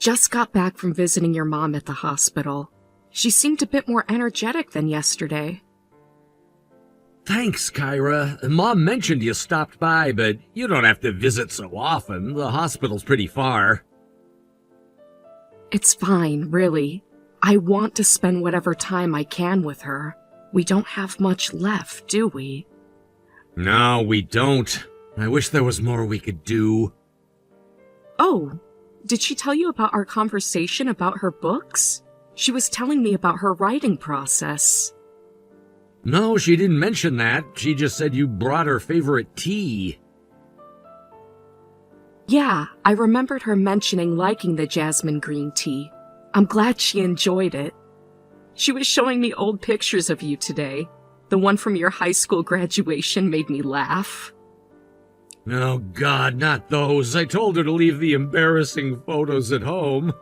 just got back from visiting your mom at the hospital. She seemed a bit more energetic than yesterday. Thanks, Kyra. Mom mentioned you stopped by, but you don't have to visit so often. The hospital's pretty far. It's fine, really. I want to spend whatever time I can with her. We don't have much left, do we? No, we don't. I wish there was more we could do. Oh, did she tell you about our conversation about her books? She was telling me about her writing process. No, she didn't mention that. She just said you brought her favorite tea. Yeah, I remembered her mentioning liking the jasmine green tea. I'm glad she enjoyed it. She was showing me old pictures of you today. The one from your high school graduation made me laugh. Oh God, not those. I told her to leave the embarrassing photos at home.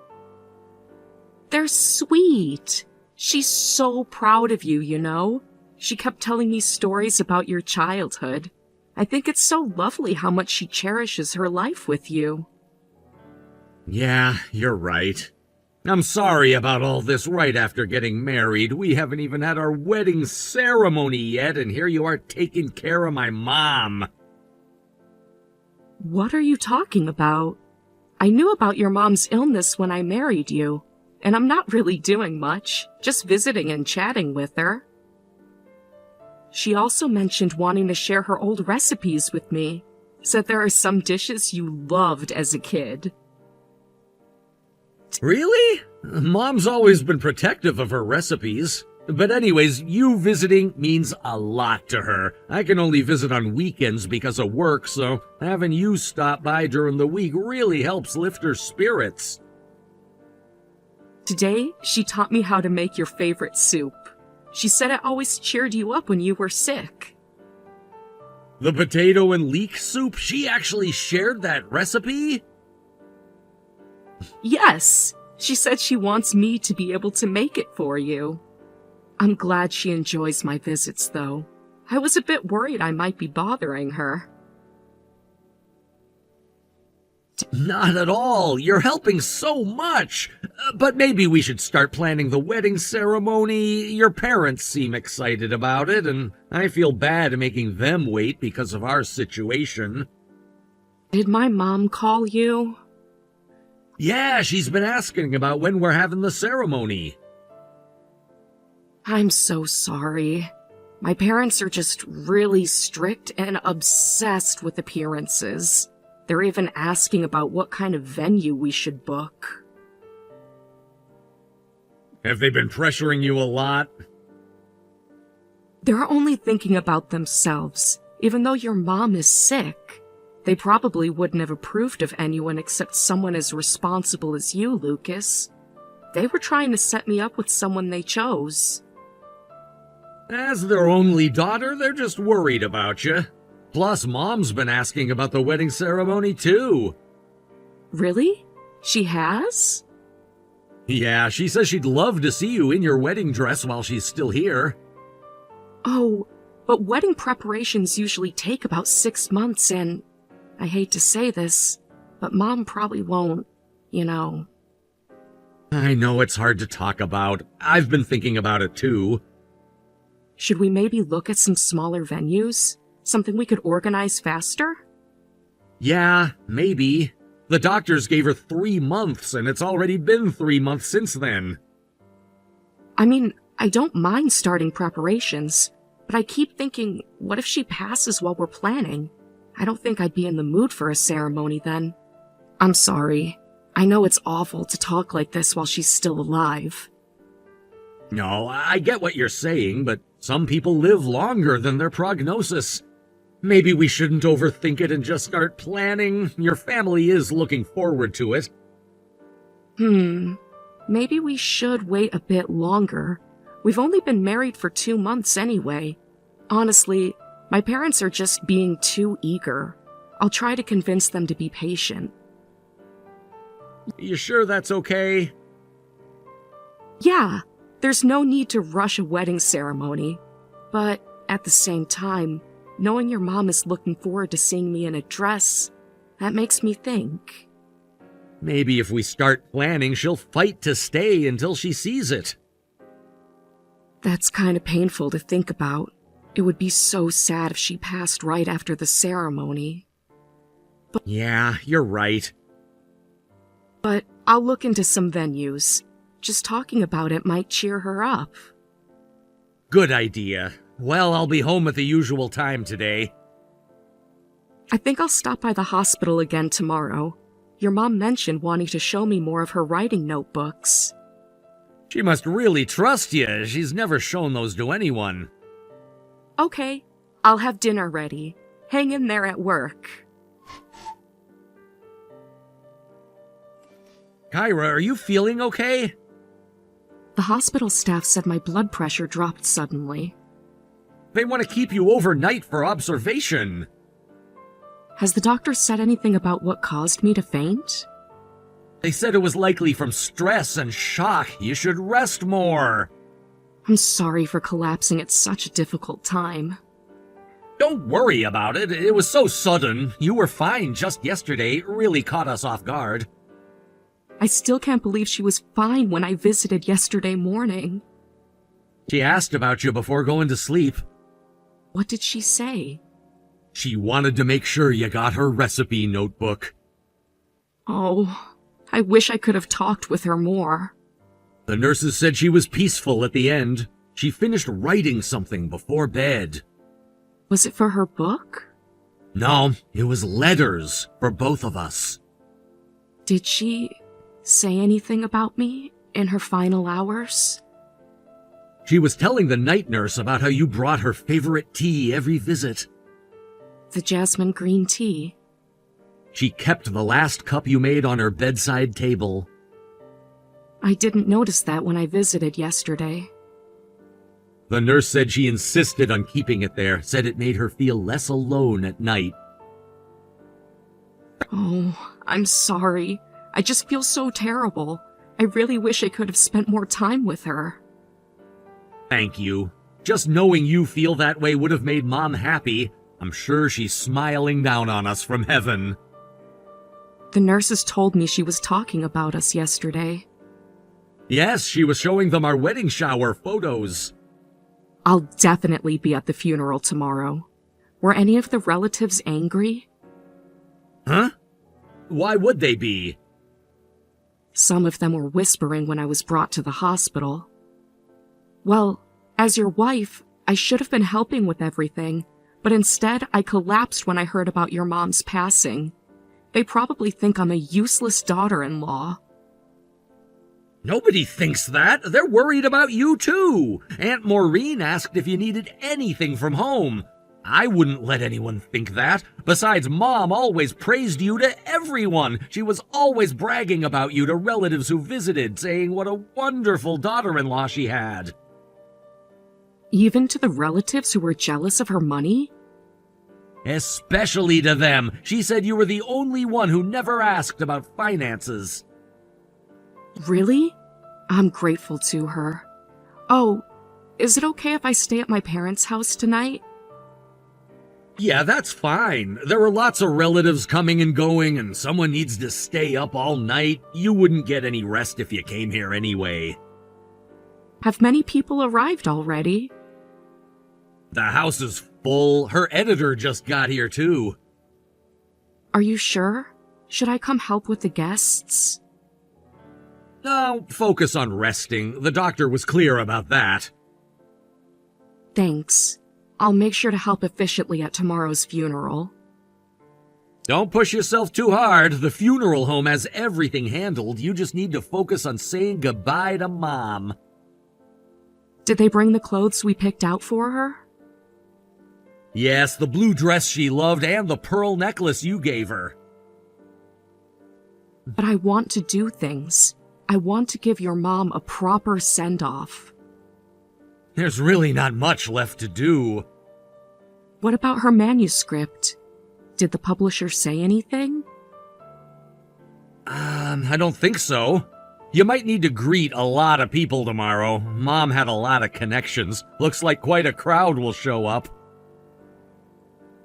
They're sweet. She's so proud of you, you know? She kept telling me stories about your childhood. I think it's so lovely how much she cherishes her life with you. Yeah, you're right. I'm sorry about all this right after getting married. We haven't even had our wedding ceremony yet, and here you are taking care of my mom. What are you talking about? I knew about your mom's illness when I married you, and I'm not really doing much, just visiting and chatting with her. She also mentioned wanting to share her old recipes with me, said there are some dishes you loved as a kid. Really? Mom's always been protective of her recipes. But anyways, you visiting means a lot to her. I can only visit on weekends because of work, so having you stop by during the week really helps lift her spirits. Today, she taught me how to make your favorite soup. She said it always cheered you up when you were sick. The potato and leek soup? She actually shared that recipe? Yes, she said she wants me to be able to make it for you. I'm glad she enjoys my visits, though. I was a bit worried I might be bothering her. Not at all. You're helping so much. But maybe we should start planning the wedding ceremony. Your parents seem excited about it, and I feel bad making them wait because of our situation. Did my mom call you? Yeah, she's been asking about when we're having the ceremony. I'm so sorry. My parents are just really strict and obsessed with appearances. They're even asking about what kind of venue we should book. Have they been pressuring you a lot? They're only thinking about themselves. Even though your mom is sick, they probably wouldn't have approved of anyone except someone as responsible as you, Lucas. They were trying to set me up with someone they chose. As their only daughter, they're just worried about you. Plus, Mom's been asking about the wedding ceremony, too. Really? She has? Yeah, she says she'd love to see you in your wedding dress while she's still here. Oh, but wedding preparations usually take about 6 months, and I hate to say this, but Mom probably won't, you know. I know it's hard to talk about. I've been thinking about it, too. Should we maybe look at some smaller venues? Something we could organize faster? Yeah, maybe. The doctors gave her 3 months, and it's already been 3 months since then. I mean, I don't mind starting preparations, but I keep thinking, what if she passes while we're planning? I don't think I'd be in the mood for a ceremony then. I'm sorry. I know it's awful to talk like this while she's still alive. No, I get what you're saying, but some people live longer than their prognosis. Maybe we shouldn't overthink it and just start planning. Your family is looking forward to it. Maybe we should wait a bit longer. We've only been married for 2 months anyway. Honestly, my parents are just being too eager. I'll try to convince them to be patient. You sure that's okay? Yeah, there's no need to rush a wedding ceremony. But at the same time, knowing your mom is looking forward to seeing me in a dress, that makes me think. Maybe if we start planning, she'll fight to stay until she sees it. That's kind of painful to think about. It would be so sad if she passed right after the ceremony. Yeah, you're right. But I'll look into some venues. Just talking about it might cheer her up. Good idea. Well, I'll be home at the usual time today. I think I'll stop by the hospital again tomorrow. Your mom mentioned wanting to show me more of her writing notebooks. She must really trust you. She's never shown those to anyone. Okay, I'll have dinner ready. Hang in there at work. Kyra, are you feeling okay? The hospital staff said my blood pressure dropped suddenly. They want to keep you overnight for observation. Has the doctor said anything about what caused me to faint? They said it was likely from stress and shock. You should rest more. I'm sorry for collapsing at such a difficult time. Don't worry about it. It was so sudden. You were fine just yesterday. It really caught us off guard. I still can't believe she was fine when I visited yesterday morning. She asked about you before going to sleep. What did she say? She wanted to make sure you got her recipe notebook. Oh, I wish I could have talked with her more. The nurses said she was peaceful at the end. She finished writing something before bed. Was it for her book? No, it was letters for both of us. Did she say anything about me in her final hours? She was telling the night nurse about how you brought her favorite tea every visit. The jasmine green tea. She kept the last cup you made on her bedside table. I didn't notice that when I visited yesterday. The nurse said she insisted on keeping it there, said it made her feel less alone at night. Oh, I'm sorry. I just feel so terrible. I really wish I could have spent more time with her. Thank you. Just knowing you feel that way would have made Mom happy. I'm sure she's smiling down on us from heaven. The nurses told me she was talking about us yesterday. Yes, she was showing them our wedding shower photos. I'll definitely be at the funeral tomorrow. Were any of the relatives angry? Huh? Why would they be? Some of them were whispering when I was brought to the hospital. Well, as your wife, I should have been helping with everything, but instead I collapsed when I heard about your mom's passing. They probably think I'm a useless daughter-in-law. Nobody thinks that. They're worried about you, too. Aunt Maureen asked if you needed anything from home. I wouldn't let anyone think that. Besides, Mom always praised you to everyone. She was always bragging about you to relatives who visited, saying what a wonderful daughter-in-law she had. Even to the relatives who were jealous of her money? Especially to them. She said you were the only one who never asked about finances. Really? I'm grateful to her. Oh, is it okay if I stay at my parents' house tonight? Yeah, that's fine. There are lots of relatives coming and going, and someone needs to stay up all night. You wouldn't get any rest if you came here anyway. Have many people arrived already? The house is full. Her editor just got here, too. Are you sure? Should I come help with the guests? No, focus on resting. The doctor was clear about that. Thanks. I'll make sure to help efficiently at tomorrow's funeral. Don't push yourself too hard. The funeral home has everything handled. You just need to focus on saying goodbye to Mom. Did they bring the clothes we picked out for her? Yes, the blue dress she loved and the pearl necklace you gave her. But I want to do things. I want to give your mom a proper send-off. There's really not much left to do. What about her manuscript? Did the publisher say anything? I don't think so. You might need to greet a lot of people tomorrow. Mom had a lot of connections. Looks like quite a crowd will show up.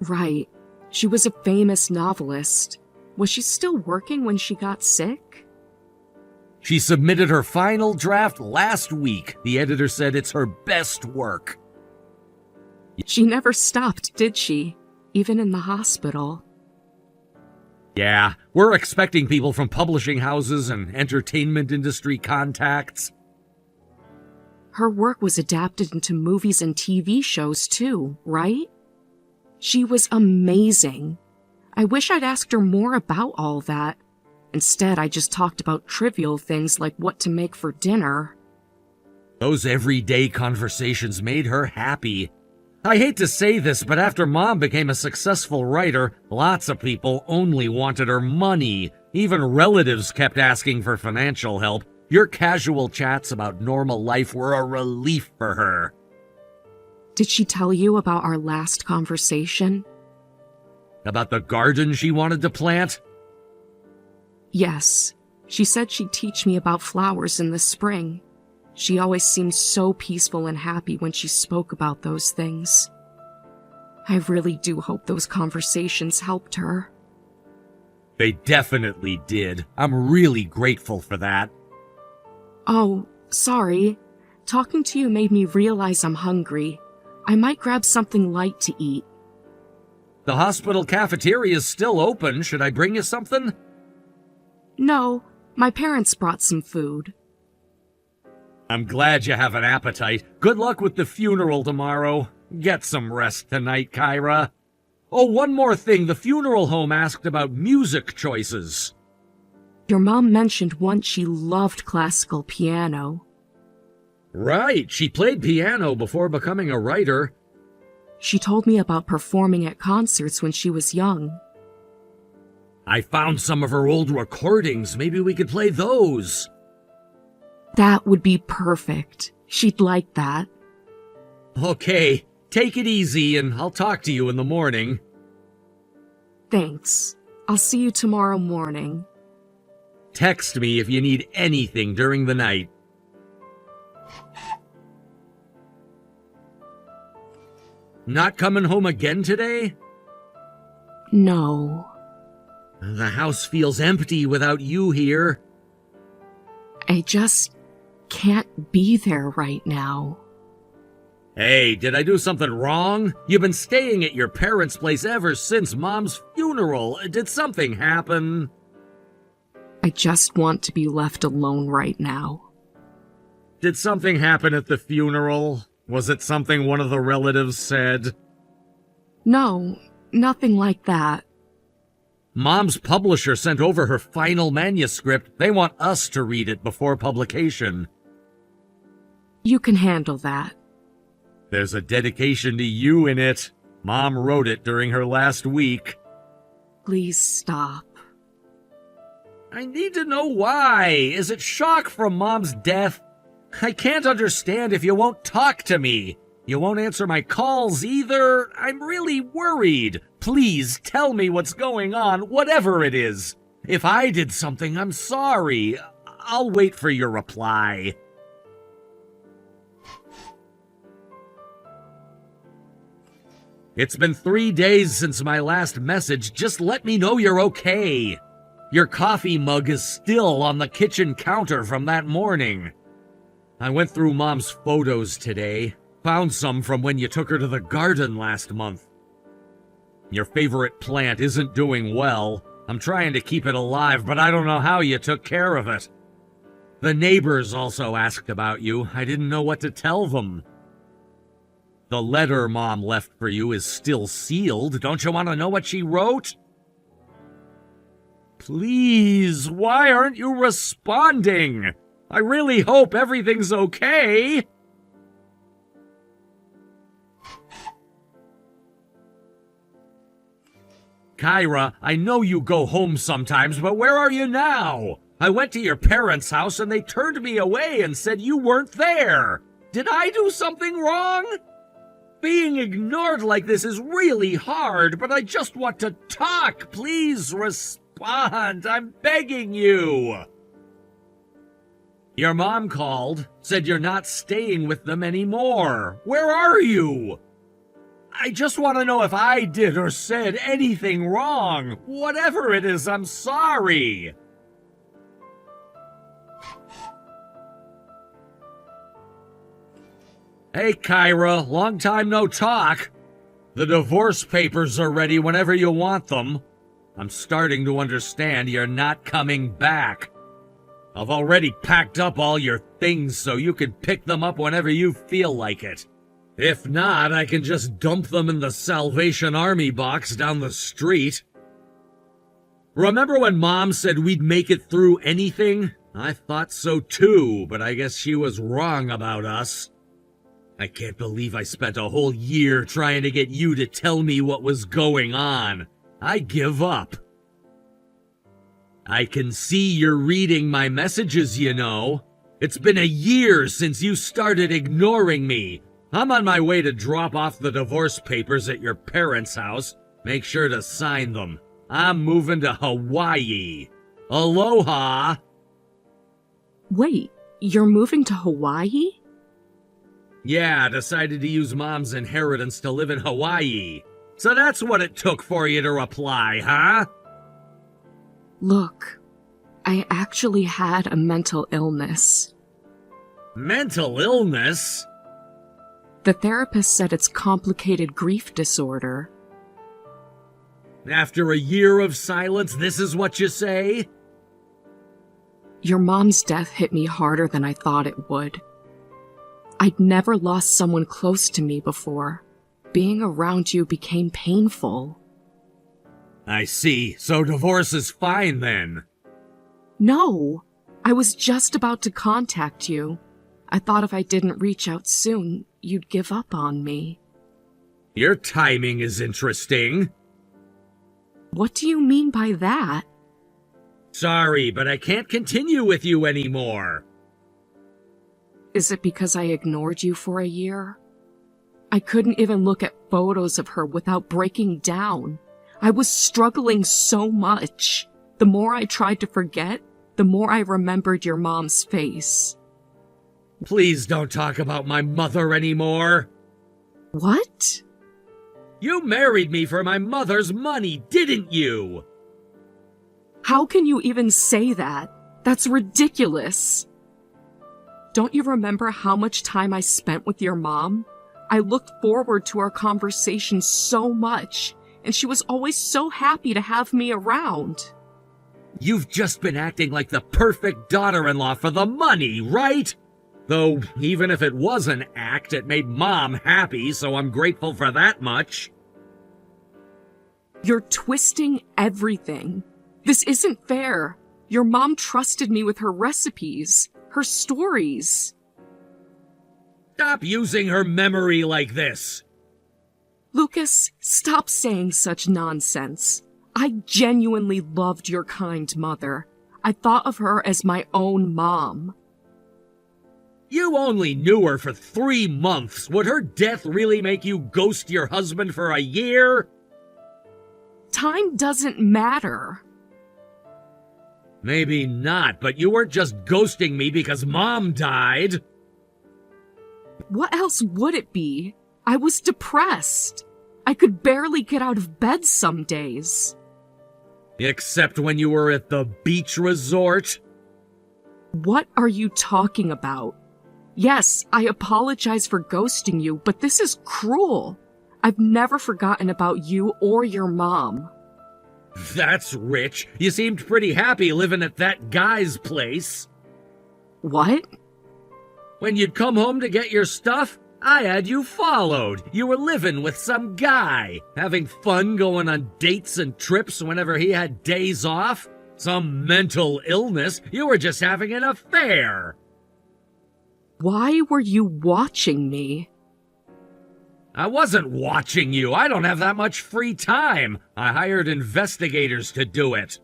Right. She was a famous novelist. Was she still working when she got sick? She submitted her final draft last week. The editor said it's her best work. She never stopped, did she? Even in the hospital. Yeah, we're expecting people from publishing houses and entertainment industry contacts. Her work was adapted into movies and TV shows too, right? She was amazing. I wish I'd asked her more about all that. Instead, I just talked about trivial things like what to make for dinner. Those everyday conversations made her happy. I hate to say this, but after Mom became a successful writer, lots of people only wanted her money. Even relatives kept asking for financial help. Your casual chats about normal life were a relief for her. Did she tell you about our last conversation? About the garden she wanted to plant? Yes. She said she'd teach me about flowers in the spring. She always seemed so peaceful and happy when she spoke about those things. I really do hope those conversations helped her. They definitely did. I'm really grateful for that. Oh, sorry. Talking to you made me realize I'm hungry. I might grab something light to eat. The hospital cafeteria is still open. Should I bring you something? No, my parents brought some food. I'm glad you have an appetite. Good luck with the funeral tomorrow. Get some rest tonight, Kyra. Oh, one more thing. The funeral home asked about music choices. Your mom mentioned once she loved classical piano. Right, she played piano before becoming a writer. She told me about performing at concerts when she was young. I found some of her old recordings. Maybe we could play those. That would be perfect. She'd like that. Okay, take it easy and I'll talk to you in the morning. Thanks. I'll see you tomorrow morning. Text me if you need anything during the night. Not coming home again today? No. The house feels empty without you here. I just can't be there right now. Hey, did I do something wrong? You've been staying at your parents' place ever since Mom's funeral. Did something happen? I just want to be left alone right now. Did something happen at the funeral? Was it something one of the relatives said? No, nothing like that. Mom's publisher sent over her final manuscript. They want us to read it before publication. You can handle that. There's a dedication to you in it. Mom wrote it during her last week. Please stop. I need to know why. Is it shock from Mom's death? I can't understand if you won't talk to me. You won't answer my calls either. I'm really worried. Please tell me what's going on, whatever it is. If I did something, I'm sorry. I'll wait for your reply. It's been 3 days since my last message. Just let me know you're okay. Your coffee mug is still on the kitchen counter from that morning. I went through Mom's photos today. Found some from when you took her to the garden last month. Your favorite plant isn't doing well. I'm trying to keep it alive, but I don't know how you took care of it. The neighbors also asked about you. I didn't know what to tell them. The letter Mom left for you is still sealed. Don't you want to know what she wrote? Please, why aren't you responding? I really hope everything's okay. Kyra, I know you go home sometimes, but where are you now? I went to your parents' house and they turned me away and said you weren't there. Did I do something wrong? Being ignored like this is really hard, but I just want to talk. Please respond. I'm begging you. Your mom called, said you're not staying with them anymore. Where are you? I just want to know if I did or said anything wrong. Whatever it is, I'm sorry. Hey, Kyra, long time no talk. The divorce papers are ready whenever you want them. I'm starting to understand you're not coming back. I've already packed up all your things so you can pick them up whenever you feel like it. If not, I can just dump them in the Salvation Army box down the street. Remember when Mom said we'd make it through anything? I thought so too, but I guess she was wrong about us. I can't believe I spent a whole year trying to get you to tell me what was going on. I give up. I can see you're reading my messages, you know. It's been a year since you started ignoring me. I'm on my way to drop off the divorce papers at your parents' house. Make sure to sign them. I'm moving to Hawaii. Aloha! Wait, you're moving to Hawaii? Yeah, decided to use Mom's inheritance to live in Hawaii. So that's what it took for you to reply, huh? Look, I actually had a mental illness. Mental illness? The therapist said it's complicated grief disorder. After a year of silence, this is what you say? Your mom's death hit me harder than I thought it would. I'd never lost someone close to me before. Being around you became painful. I see. So divorce is fine then. No, I was just about to contact you. I thought if I didn't reach out soon, you'd give up on me. Your timing is interesting. What do you mean by that? Sorry, but I can't continue with you anymore. Is it because I ignored you for a year? I couldn't even look at photos of her without breaking down. I was struggling so much. The more I tried to forget, the more I remembered your mom's face. Please don't talk about my mother anymore. What? You married me for my mother's money, didn't you? How can you even say that? That's ridiculous. Don't you remember how much time I spent with your mom? I looked forward to our conversation so much, and she was always so happy to have me around. You've just been acting like the perfect daughter-in-law for the money, right? Though, even if it was an act, it made Mom happy, so I'm grateful for that much. You're twisting everything. This isn't fair. Your mom trusted me with her recipes, her stories. Stop using her memory like this. Lucas, stop saying such nonsense. I genuinely loved your kind mother. I thought of her as my own mom. You only knew her for 3 months. Would her death really make you ghost your husband for a year? Time doesn't matter. Maybe not, but you weren't just ghosting me because Mom died. What else would it be? I was depressed. I could barely get out of bed some days. Except when you were at the beach resort? What are you talking about? Yes, I apologize for ghosting you, but this is cruel. I've never forgotten about you or your mom. That's rich. You seemed pretty happy living at that guy's place. What? When you'd come home to get your stuff, I had you followed. You were living with some guy, having fun going on dates and trips whenever he had days off. Some mental illness. You were just having an affair. Why were you watching me? I wasn't watching you. I don't have that much free time. I hired investigators to do it.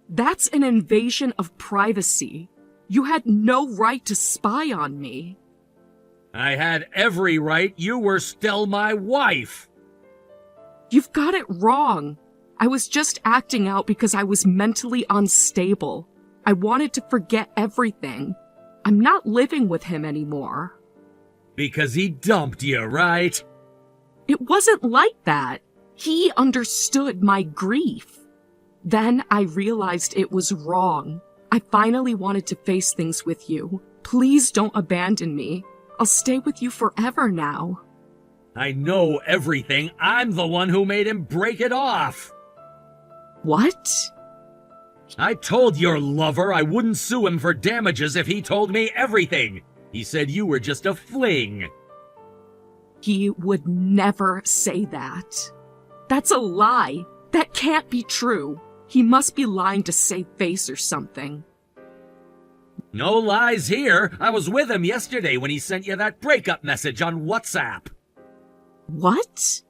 That's an invasion of privacy. You had no right to spy on me. I had every right. You were still my wife. You've got it wrong. I was just acting out because I was mentally unstable. I wanted to forget everything. I'm not living with him anymore. Because he dumped you, right? It wasn't like that. He understood my grief. Then I realized it was wrong. I finally wanted to face things with you. Please don't abandon me. I'll stay with you forever now. I know everything. I'm the one who made him break it off. What? I told your lover I wouldn't sue him for damages if he told me everything. He said you were just a fling. He would never say that. That's a lie. That can't be true. He must be lying to save face or something. No lies here. I was with him yesterday when he sent you that breakup message on WhatsApp. What?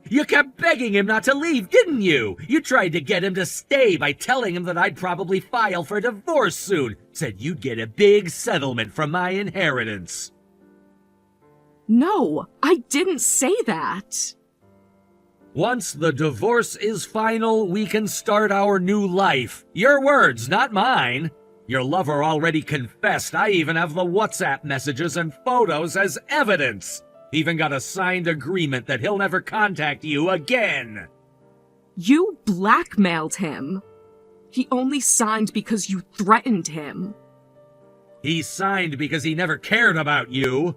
You kept begging him not to leave, didn't you? You tried to get him to stay by telling him that I'd probably file for divorce soon. Said you'd get a big settlement from my inheritance. No, I didn't say that. Once the divorce is final, we can start our new life. Your words, not mine. Your lover already confessed. I even have the WhatsApp messages and photos as evidence. Even got a signed agreement that he'll never contact you again. You blackmailed him. He only signed because you threatened him. He signed because he never cared about you.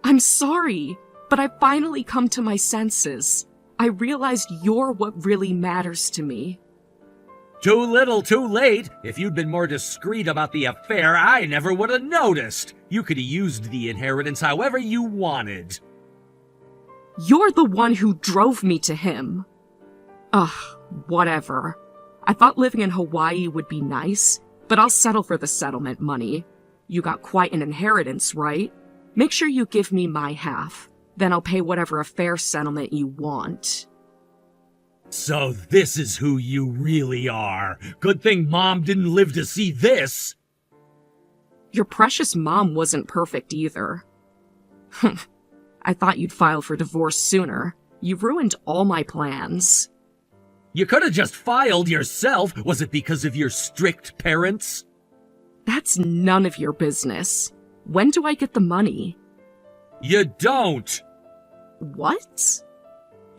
I'm sorry, but I've finally come to my senses. I realized you're what really matters to me. Too little, too late. If you'd been more discreet about the affair, I never would have noticed. You could have used the inheritance however you wanted. You're the one who drove me to him. Ugh, whatever. I thought living in Hawaii would be nice, but I'll settle for the settlement money. You got quite an inheritance, right? Make sure you give me my half. Then I'll pay whatever affair settlement you want. So this is who you really are. Good thing Mom didn't live to see this. Your precious mom wasn't perfect either. I thought you'd file for divorce sooner. You ruined all my plans. You could have just filed yourself. Was it because of your strict parents? That's none of your business. When do I get the money? You don't. What?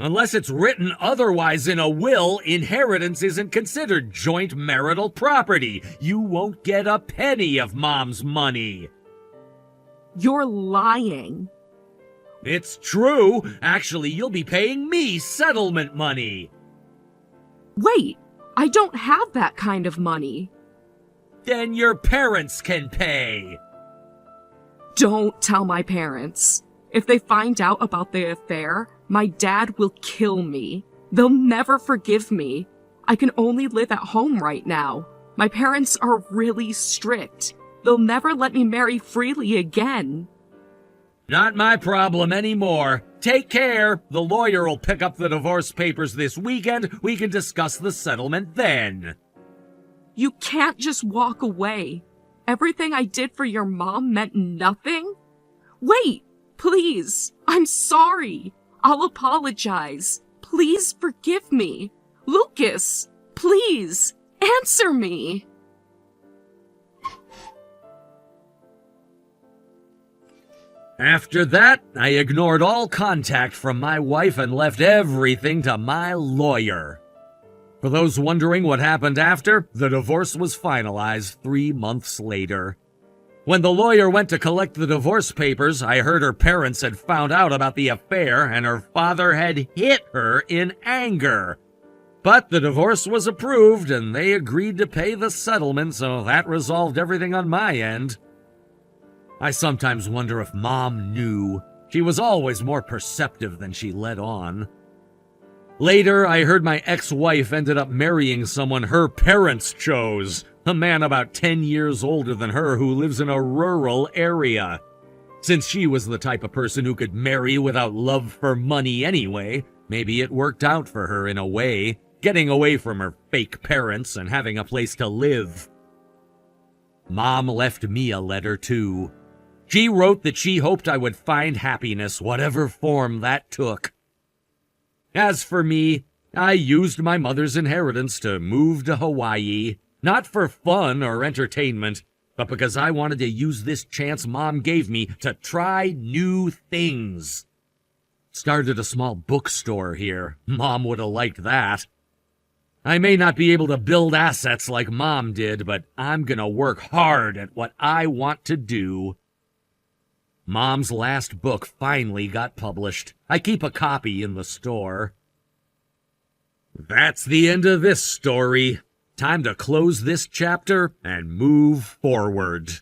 Unless it's written otherwise in a will, inheritance isn't considered joint marital property. You won't get a penny of Mom's money. You're lying. It's true. Actually, you'll be paying me settlement money. Wait, I don't have that kind of money. Then your parents can pay. Don't tell my parents. If they find out about the affair, my dad will kill me. They'll never forgive me. I can only live at home right now. My parents are really strict. They'll never let me marry freely again. Not my problem anymore. Take care. The lawyer will pick up the divorce papers this weekend. We can discuss the settlement then. You can't just walk away. Everything I did for your mom meant nothing? Wait, please. I'm sorry. I'll apologize. Please forgive me. Lucas, please, answer me. After that, I ignored all contact from my wife and left everything to my lawyer. For those wondering what happened after, the divorce was finalized 3 months later. When the lawyer went to collect the divorce papers, I heard her parents had found out about the affair and her father had hit her in anger. But the divorce was approved and they agreed to pay the settlement, so that resolved everything on my end. I sometimes wonder if Mom knew. She was always more perceptive than she let on. Later, I heard my ex-wife ended up marrying someone her parents chose, a man about 10 years older than her who lives in a rural area. Since she was the type of person who could marry without love for money anyway, maybe it worked out for her in a way, getting away from her fake parents and having a place to live. Mom left me a letter too. She wrote that she hoped I would find happiness, whatever form that took. As for me, I used my mother's inheritance to move to Hawaii, not for fun or entertainment, but because I wanted to use this chance Mom gave me to try new things. Started a small bookstore here. Mom would have liked that. I may not be able to build assets like Mom did, but I'm gonna work hard at what I want to do. Mom's last book finally got published. I keep a copy in the store. That's the end of this story. Time to close this chapter and move forward.